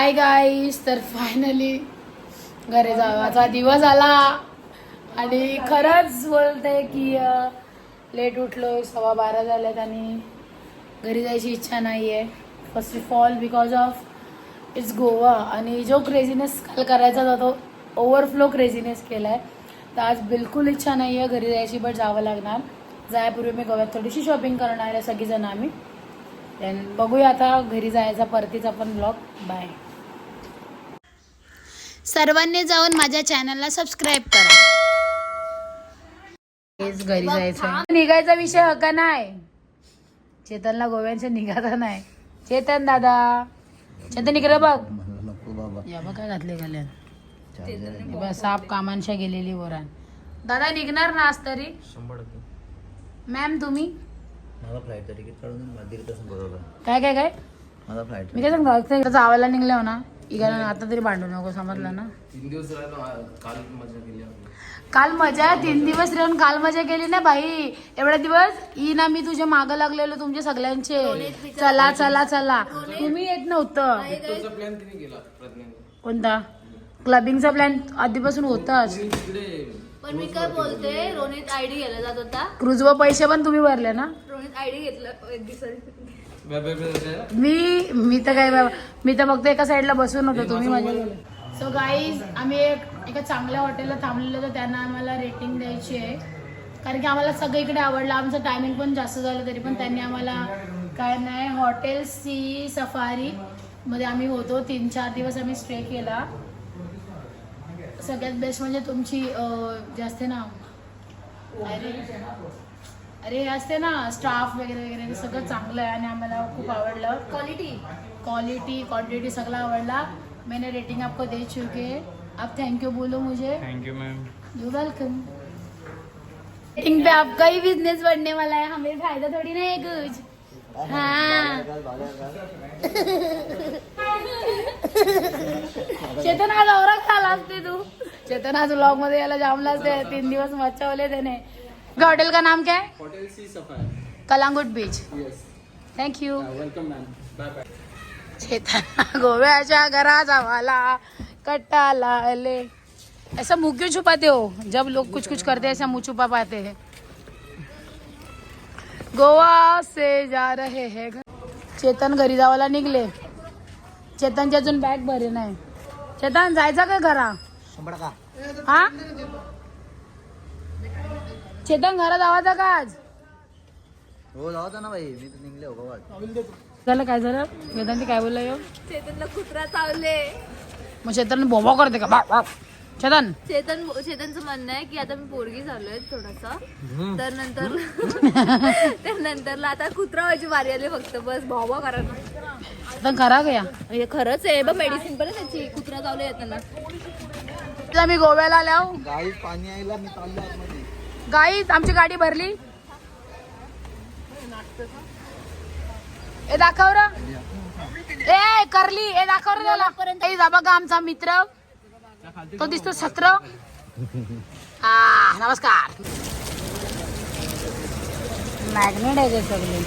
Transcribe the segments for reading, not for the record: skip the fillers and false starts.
Hi guys, तर finally घरी जावाचा दिवस आला आणि खरंच बोलते की लेट उठलोय, 12:15 झालेत आणि घरी जायची इच्छा नाही आहे. First of all because of its Goa आणि जो क्रेझीनेस काल करायचा होता तो ओव्हरफ्लो क्रेझीनेस केला आहे. तर आज बिलकुल इच्छा नाही आहे घरी जायची, बट जावं लागणार. जायपूर्वी मी गोव्यात थोडीशी शॉपिंग करणार आहे सगळीजण आम्ही. देन बघूया आता घरी जायचा परतीचा पण ब्लॉग. बाय. सर्वांनी जाऊन माझ्या चॅनलला सबस्क्राईब करा. हेच घरी जायचं. निघायचा विषय हका नाही. चेतनला गोव्याच्या निघायचा नाही. चेतन दादा, चेतन इकडे बघ. या बघ काय घातले घाल्यान. साप कामांच्या गेलेली वरान. दादा निघणार ना आज तरी? 100%. मॅम तुम्ही माझा फ्लाईट तिकीट काढून दीड तास बरोबर. काय काय काय माझा फ्लाईट मी काय सांगतो, जावायला निघले ना इकडे आता तरी भांडू नको, समजलं ना? 3 दिवस राहिलो, काल मजा केली आपण. काल मजा 3 दिवस राहून काल मजा केली ना भाई. एवढे दिवस ही ना मी तुझ्या मागं लागलेलो तुमचे सगळ्यांचे. चला चला चला, तुम्ही येत नव्हतं. प्लॅन तिने केला प्रज्ञाने. कोणता? क्लबिंगचा प्लॅन आधीपासून होताच. पण मी काय बोलते, रोनित आयडी घ्यायला जात होता. क्रुजवर पैसे पण तुम्ही भरले ना? रोनित आयडी घेतलं एक दिवस. मी तर काय बाबा, मी तर फक्त एका साईडला बसून होतो, तुम्ही माझ्या. सो गाईज, आम्ही एका चांगल्या हॉटेलला थांबलेलो तर त्यांना आम्हाला रेटिंग द्यायची आहे, कारण की आम्हाला सगळीकडे आवडलं. आमचं टायमिंग पण जास्त झालं तरी पण त्यांनी आम्हाला काय नाही, हॉटेल सी सफारी मध्ये आम्ही होतो. 3-4 दिवस आम्ही स्टे केला. सगळ्यात बेस्ट म्हणजे तुमची जे असते ना, अरे असते ना स्टाफ वगैरे वगैरे, ते सगळं चांगलं आहे आणि आम्हाला खूप आवडलं. क्वालिटी क्वांटिटी सगळं आवडला. मैंने रेटिंग आपको दे चुके, आप थैंक यू बोलो मुझे. Thank you ma'am. You welcome. Rating पे आपका ही बिजनेस बढ़ने वाला है, हमें फायदा थोड़ी ना है कुछ. हाँ चेतन आज औरा खाला असते तू. चेतन आज व्लॉग मध्ये याला जामला असते. 3 दिवस मचावले त्याने. हॉटेल का नाम क्या है? Hotel sea safari, Calangute beach. Yes. Thank you. Welcome ma'am. Bye bye. Chetan गोव्याच्या घराचा वाला कट्टाला ले. ऐसा मुंह क्यों छुपाते हो? जब लोग कुछ कुछ करते हैं ऐसा मुंह छुपा पाते हैं. गोवा से जा रहे हैं. चेतन घरी जावायला निघले. चेतनची अजून बॅग भरे नाही. चेतन जायचं का घरा? 100 हा चेतन घरात जावायचा का आज? हो जाऊ ना भाई, मी तर निघले हो गोवा. झालं काय झालं? वेदांती काय बोलला यो? चेतनला कुत्रा चावले. मग चेतन बोबा करते का? बाप बाप. चेतन चेतनचं म्हणणं आहे की आता मी पोरगी झालोय थोडासा, तर नंतर तर नंतरला आता कुत्रा व्हायची वारी आली. फक्त बस भावा करा. चेतन खरा गया. हे खरंच आहे बघ, मेडिसिन पण आहे त्याची. कुत्रा चावले येताना. मी गोव्याला आलो. गाई पाणी आईला मी चाललो आतमध्ये. गाईज आमची गाडी भरली. ए दाखव र. ए करली ए दाखव रे त्याला. गाईज बघा आमचा मित्र तो दिसतो छत्र. हा नमस्कार. मॅग्नेट आहे ते सगळे.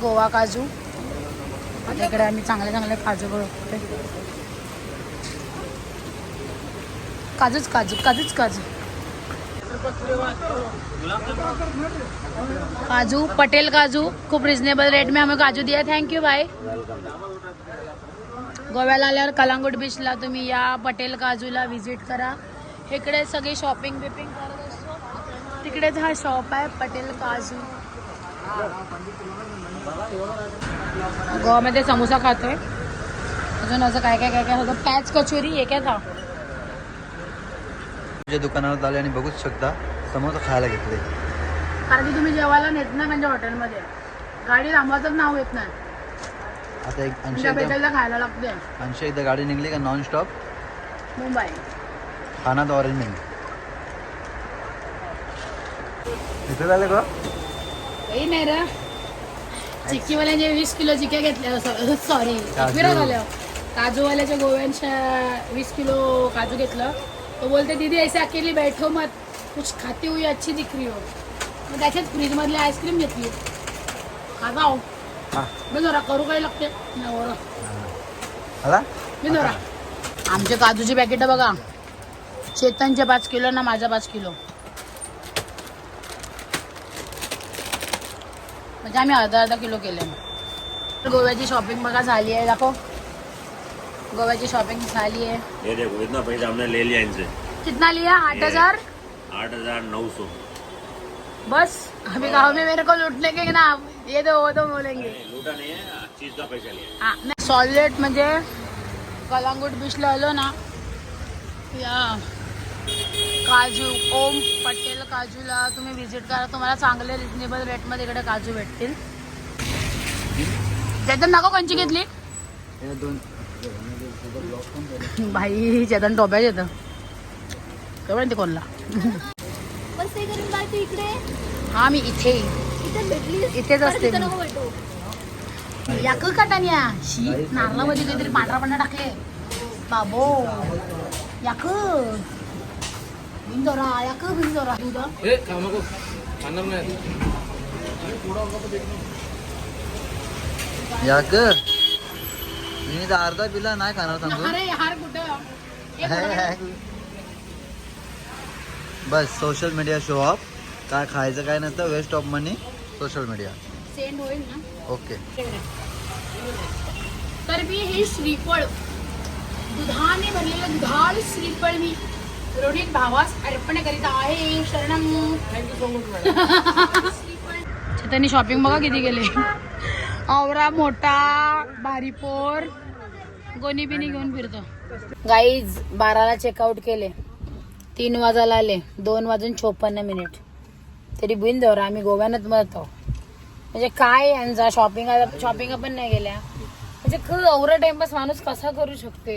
गोवा काजू. आता इकडे आम्ही चांगले चांगले काजू बघतोय. काजूच काजू काजूच काजू. काजू पटेल काजू खूप रिजनेबल रेट में हमें काजू दिया. थैंक यू भाई. गोव्याला आल्यावर कलांगुट बीचला तुम्ही या, पटेल काजूला व्हिजिट करा. इकडे सगळी शॉपिंग बिपिंग करत असतो. तिकडेच हा शॉप आहे पटेल काजू. गोव्यामध्ये समोसा खातोय. अजून असं काय काय काय काय होतं. पॅच कचोरी हे काय था. दुकानावर आले आणि बघूच शकता समोसा खायला घेतले. कारण की तुम्ही जेवायला नेत ना म्हणजे हॉटेलमध्ये. गाडी थांबवायचं नाव येत नाही. आता एक तुझ्या भेटायला खायला लागते. 80 एकदा गाडी निघली का नॉन स्टॉप मुंबई खाना तो ऑरेंज नाही. इथे झालं का काही नाही रे. चिक्कीवाल्याचे 20 किलो चिक्या घेतल्या. सॉरी विराट आल्या. काजूवाल्याच्या गोव्यांच्या 20 किलो काजू घेतलं. तो बोलते दीदी ऐसे अकेली बैठो मत कुछ खाती हुई अच्छी दिख रही हो. मग त्याच्यात फ्रीज मधली आईस्क्रीम घेतली. खाता हो मी जरा करू काही लागते मी जरा. आमचे काजूची पॅकेट बघा. चेतनचे 5 किलो ना माझा 5 किलो. म्हणजे आम्ही अर्धा किलो केले. गोव्याची शॉपिंग बघा झाली आहे. दाखव गोव्याची शॉपिंग झाली है. ये देखो इतना पैसा हमने ले लिया इनसे. कितना लिया? 8,000. 8,900. बस अभी गाँव में मेरे को लूटने के ना ये दो वो दो बोलेंगे. लूटा नहीं है, चीज का पैसा लिया. हाँ नाही. सॉलिड म्हणजे कलांगूट बीचला आलो ना या काजू ओम पटेल काजूला तुम्ही व्हिजिट करा. तुम्हाला चांगले रिजनेबल रेटमध्ये इकडे काजू भेटतील. चेतन नको कोणची घेतली भाई? चेतन टोप्याच येतं काय म्हणते कोणला. बस ते करून बाय तू इकडे. हा मी इथे भेटली इथेच असते मी. नको भेटू. याक काटानिया शी नारळामध्ये काहीतरी पांढरा पांढरा टाकले बाबो. याक बिंदोरा याक बिंदोरा दूध याक मी तर अर्धा पिला नाही खाणार सांगतो. अरे यार कुठं बस सोशल मीडिया शो ऑफ. काय खायचं काय नसतं. Waste of money social media. Send होईल ना. ओके. तर मी हे श्रीफळ दुधाने भरलेलं दुधाळ श्रीफळ मी रोहित भावास अर्पण करीत आहे. शरणम. त्यांनी शॉपिंग बघा किती केले. आवरा मोठा भारीपोर गोणी बिनी घेऊन फिरतो. गाईज 12ला चेकआउट केले. 3 वाजायला आले. 2:56 तरी बिन दवर आम्ही गोव्यानंच मरतो. म्हणजे काय यांचा शॉपिंग पण नाही गेल्या. म्हणजे खूप एवढा टाइमपास माणूस कसा करू शकते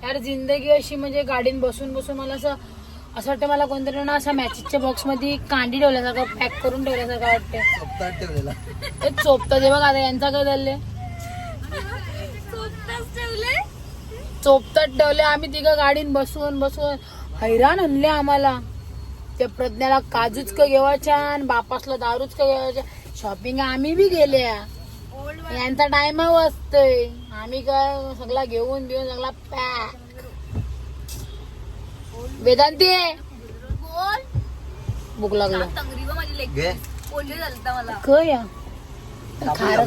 यार. जिंदगी अशी म्हणजे गाडीत बसून बसून मला असं वाटतं मला कोणतरी ना असा मॅचेसच्या बॉक्स मध्ये कांडी ठेवल्यासारखं पॅक करून ठेवल्यासारखं वाटते. ठेवलेला ते चोपतं ते बघ. आता यांचा काय चालले चोपतात ठेवले. आम्ही तिघं गाडीत बसून बसून हैराण आणले आम्हाला. त्या प्रज्ञाला काजूच का घेवायच्या आणि बापासला दारूच का घेवायच्या. शॉपिंग आम्ही बी गेल्या. यांचा टाइम असतोय. आम्ही काय सगळा घेऊन बिऊन सगळा पॅक. वेदांती भूक लागलं घे. क या खार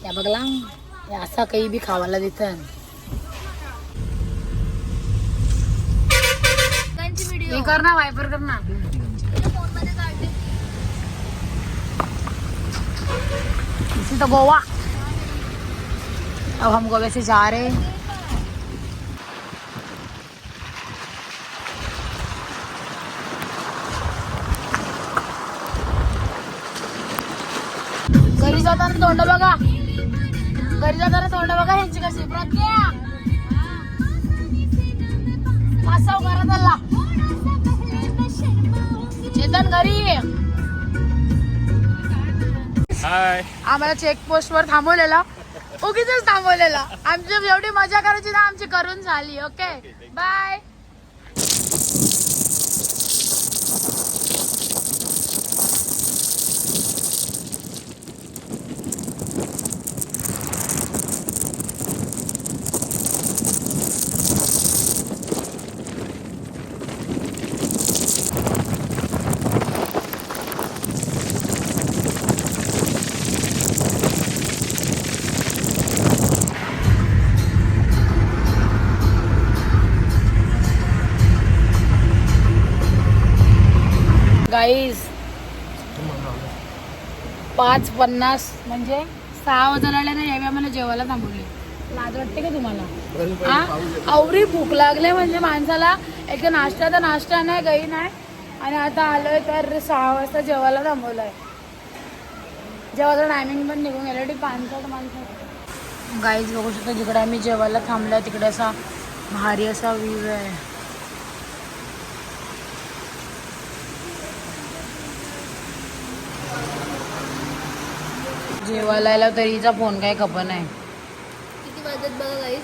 या बघला असा काही बी खावायला देतात. हे कर ना वायपर कर ना. इसी तो गोवा. अब हम गोवा से जा रहे हैं. घरी जाताना तोंड बघा. घरी जाताना तोंड बघा ह्यांची कशी. प्रज्ञा पासाव करा त्याला. चेतन घरी आम्हाला चेकपोस्ट वर थांबवलेला. उगीच थांबवलेला. आमची एवढी मजा करायची ना आमची करून झाली. Okay bye. गाईज 5:50 म्हणजे 6 वाजायला आले ना. यावेळी आम्हाला जेवायला थांबवले. लाज वाटते का तुम्हाला? आवरी भूक लागले म्हणजे माणसाला. एक नाश्ता तर नाश्ता नाही काही नाही. आणि आता आलोय तर 6 वाजता जेवायला थांबवलंय. जेव्हा टायमिंग पण निघून गेलं 5 माणसं. गाईज बघू शकतो जिकडे आम्ही जेवायला थांबलो तिकडे असा भारी असा व्ह्यू आहे. जेवायला आला तरीचा फोन काय खपन आहे. किती वाजत बघा गाईस.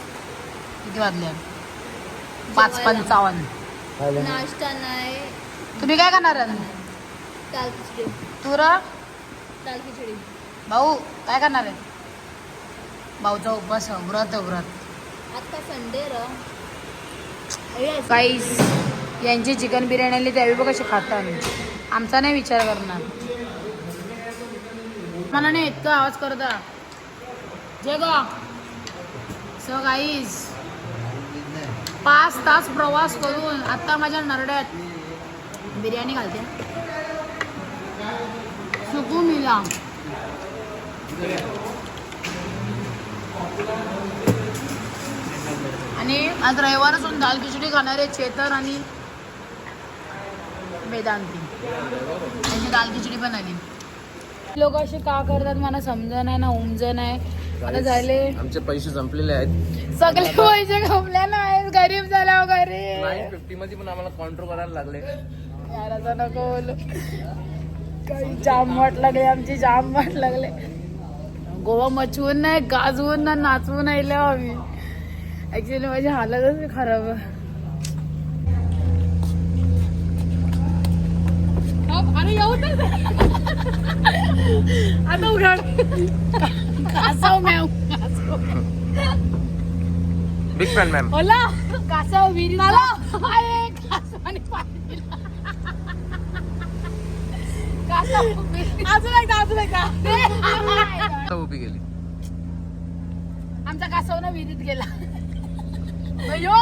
किती वाजले? 5:55. नाश्ता नाही. तुम्ही काय करणार? दाल खिचडी. तुरा दाल खिचडी. भाऊ काय करणार आहे? भाऊचा उपवास आहे, व्रत आहे, व्रत. आता संडे र. गाईस यांची चिकन बिर्याणी आली त्यावेळी बघ कशी खातात. आमचा नाही विचार करणार. मला नाही इतका आवाज करता जे ग. सो गाईस 5 तास प्रवास करून आता माझ्या नरड्यात बिर्याणी घालते. सुकून मिला. आणि आज रविवार असून दाल खिचडी खाणारे चेतन आणि वेदांती त्यांची दाल खिचडी पण आली. लोक असे का करतात मला समजा नाही ना उमजन नाही. आता झाले आमचे पैसे संपलेले आहेत. सगळे पैसे कमल्या नाही. गरीब झाला गरीब. 950 मध्ये पण आम्हाला कॉन्ट्रो करायला लागले. यार असं नको बोलू. काही जाम वाट लागले आमची जाम वाट लागले. गोवा मचवून नाही गाजवून ना नाचवून आले आम्ही. ऍक्च्युली माझी हालतच खराब आहे. अरे येऊ आता उघड कासव ma'am. Big fan ma'am. Hola कासव विहिरीत अरे कासवाने पाणी दिलं. कासव अजून एकदा उभी गेली. आमचा कासव ना विहिरीत गेला. अयो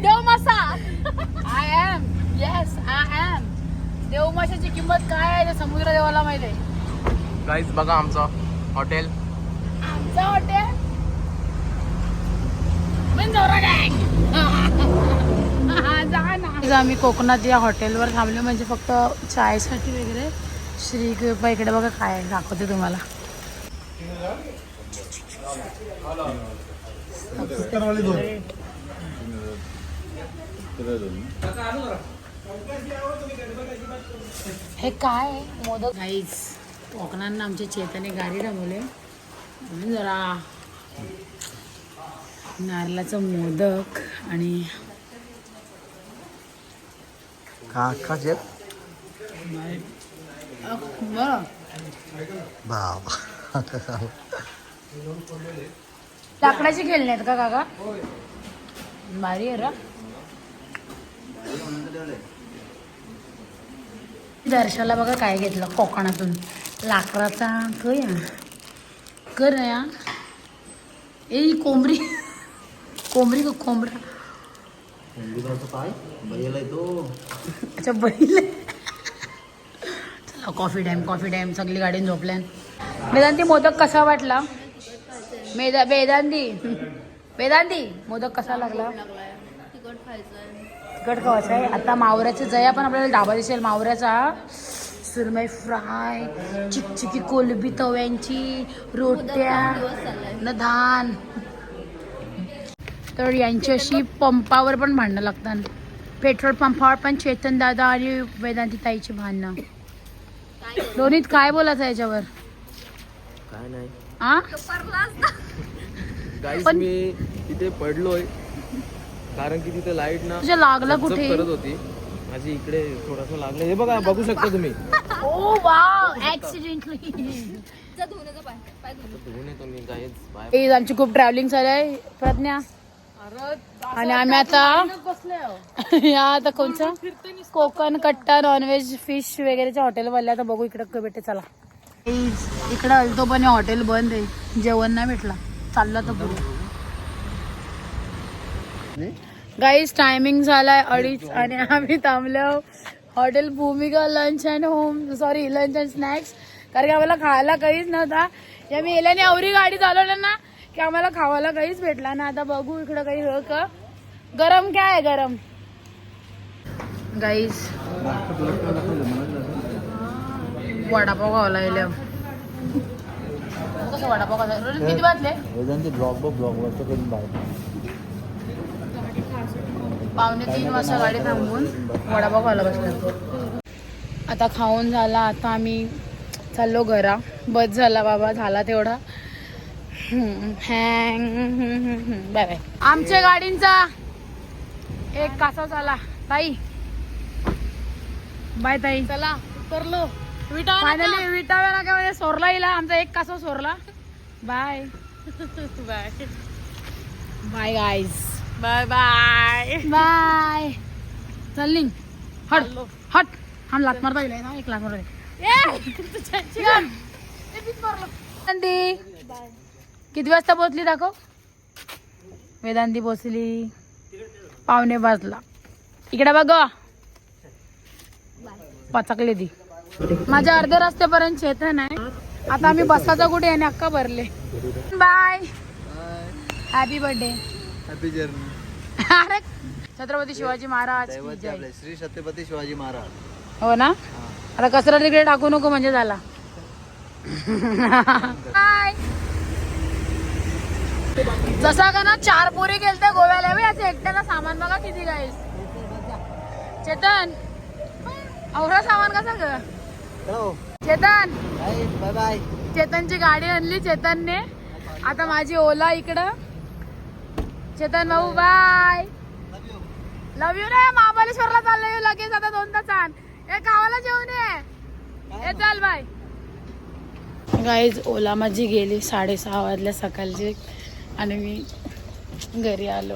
देव मासा. I am yes I am. देव माशाची किंमत काय आहे ते समुद्र देवाला माहित आहे. गाईज बघा आमचं हॉटेल. आमचं हॉटेल बंजोरा गँग. जा ना. आम्ही कोकणात या हॉटेलवर थांबलो म्हणजे फक्त चायसाठी वगैरे. श्री कृपा इकडे बघा काय दाखवते तुम्हाला. हे काय मोदक गाईज. कोकणांना आमच्या चेतने गाडी रमवले म्हणून जरा नारळाचं मोदक आणि का चेप बरं बाबा लाकडाची खेळणी आहेत का काका? भारी आहे रा. दर्शाला बघा काय घेतलं कोकणातून. लाकडाचा कर या ए कोंबडी कोंबडी का कोंबडा. अच्छा बैल. चला कॉफी टाइम सगळी गाडीन झोपल्यान. वेदांती मोदक कसा वाटला? वेदांती मोदक कसा लागला? तिखट खायचं. तिखट खावायचं आहे. आता मावऱ्याच्या जया पण आपल्याला डाबा दिसेल. मावऱ्याचा सुरमई फ्राय, चिकचिकी कोलबी तव्यांची रोट्या न धान. तर यांच्याशी पंपावर पण भांडणं लागतात. पेट्रोल पंपावर पण चेतन दादा आणि वेदांती ताईची भांडणं. दोन्हीत काय बोलायचं याच्यावर? काय नाही आ गाईज पण- मी तिथे पडलोय कारण की तिथे लाईट ना तुझ्या लागला झपझप कुठे? करत होती. माझी इकडे थोडंसं लागलं. हे बघा बघू शकता तुम्ही. ओ वाव ऍक्सिडेंटली. धुण्याचा पाय पाय धुणं. धुवून येतो मी गाईज. बाय. आमची खूप ट्रॅव्हलिंग चालू आहे प्रज्ञा. आणि आम्ही आता या आता कोणचा कोकण कट्टा नॉनव्हेज फिश वगैरेच्या हॉटेल वाले. आता बघू इकडं भेटे. चला इकडं आलतो पण हॉटेल बंद आहे. जेवण नाही भेटला. चालला तर पुढे. गाईज टायमिंग झालाय 2:30 आणि आम्ही थांबलो हॉटेल भूमिका लंच अँड स्नॅक्स. कारण की आम्हाला खायला काहीच नव्हता. या मी येल्याने अवरी गाडी चालवलं ना की आम्हाला खावायला काहीच भेटला ना. आता बघू इकडं काही हो का. गरम काय आहे गरम गाईज. वडापाव खायला येल्या कसं वडापाव कसा रोहित किती वाजले वेदांती ब्लॉगवरचं करून बाहेर 2:45 वाजता गाडी थांबवून वडापाव खायला बसलो. आता खाऊन झाला. आता आम्ही चाललो घरा. बस झाला बाबा, झाला तेवढा. हँग बाय बाय. आमच्या गाडींचा 1 कासा झाला. ताई बाय ताई. चला उतरलो. फायनली विटाव्या नाक्यामध्ये सोरला येईल. आमचा 1 कासा सोरला. Bye bye bye guys. Bye bye bye. चल हट हट. हम लात मारता येईल ना. 1 लाख मारता किती वाजता पोहोचली दाखव. वेदांती पोहोचली 4:45. इकडे बघ पचकले ती. माझ्या अर्ध्या रस्त्यापर्यंत चेतन आहे. आता आम्ही बसाचा कुठे आणि अक्का भरले. Bye happy birthday. Happy journey. अरे छत्रपती शिवाजी महाराज की जय. श्री छत्रपती शिवाजी महाराज. हो ना. आता कचरा तिकडे टाकू नको म्हणजे झाला. बाय. जसा का ना 4 पोरी गेलते गोव्याला. याचे एकट्याला सामान बघा किती गाईस. चेतन औरा सामान कसा ग. Chetan bye bye. चेतनची गाडी आणली चेतनने. आता माझी ओला इकडं. चेतन भाऊ बाय. लव यू रे. महाबळेश्वरला चाललोय लगेच आता 2 तासांत. हे गावाला जेवण ये. चल बाय. गाईज ओला माझी गेली 6:30 वाजल्या सकाळची आणि मी घरी आलो.